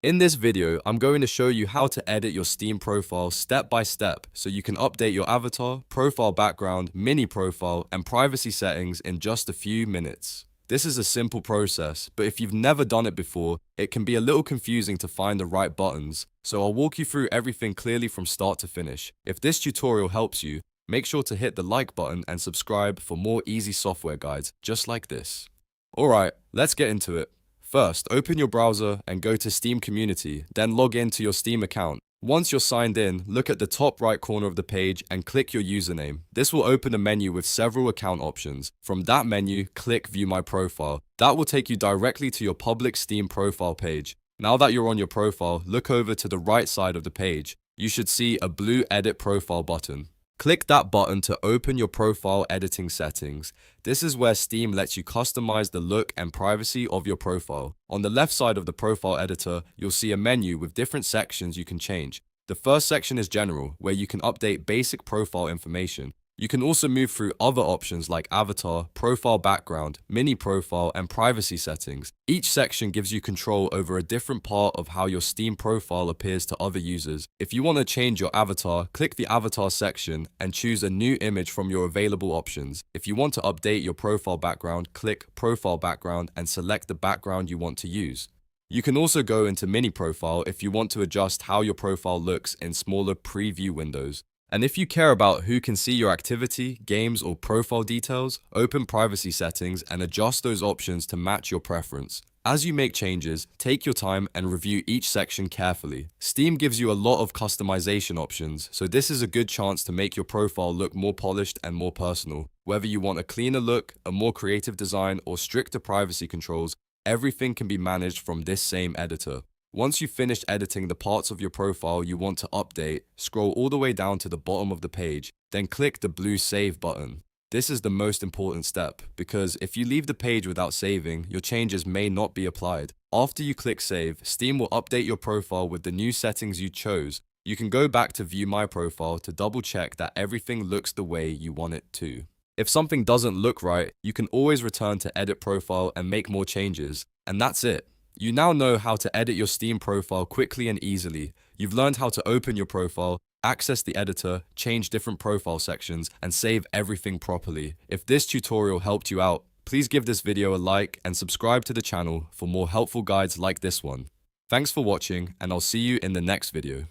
In this video, I'm going to show you how to edit your Steam profile step by step so you can update your avatar, profile background, mini profile, and privacy settings in just a few minutes. This is a simple process, but if you've never done it before, it can be a little confusing to find the right buttons, so I'll walk you through everything clearly from start to finish. If this tutorial helps you, make sure to hit the like button and subscribe for more easy software guides just like this. Alright, let's get into it. First, open your browser and go to Steam Community, then log in to your Steam account. Once you're signed in, look at the top right corner of the page and click your username. This will open a menu with several account options. From that menu, click View My Profile. That will take you directly to your public Steam profile page. Now that you're on your profile, look over to the right side of the page. You should see a blue Edit Profile button. Click that button to open your profile editing settings. This is where Steam lets you customize the look and privacy of your profile. On the left side of the profile editor, you'll see a menu with different sections you can change. The first section is General, where you can update basic profile information. You can also move through other options like avatar, profile background, mini profile, and privacy settings. Each section gives you control over a different part of how your Steam profile appears to other users. If you want to change your avatar, click the avatar section and choose a new image from your available options. If you want to update your profile background, click Profile Background and select the background you want to use. You can also go into Mini Profile if you want to adjust how your profile looks in smaller preview windows. And if you care about who can see your activity, games, or profile details, open privacy settings and adjust those options to match your preference. As you make changes, take your time and review each section carefully. Steam gives you a lot of customization options, so this is a good chance to make your profile look more polished and more personal. Whether you want a cleaner look, a more creative design, or stricter privacy controls, everything can be managed from this same editor. Once you've finished editing the parts of your profile you want to update, scroll all the way down to the bottom of the page, then click the blue Save button. This is the most important step, because if you leave the page without saving, your changes may not be applied. After you click Save, Steam will update your profile with the new settings you chose. You can go back to View My Profile to double check that everything looks the way you want it to. If something doesn't look right, you can always return to Edit Profile and make more changes. And that's it. You now know how to edit your Steam profile quickly and easily. You've learned how to open your profile, access the editor, change different profile sections, and save everything properly. If this tutorial helped you out, please give this video a like and subscribe to the channel for more helpful guides like this one. Thanks for watching, and I'll see you in the next video.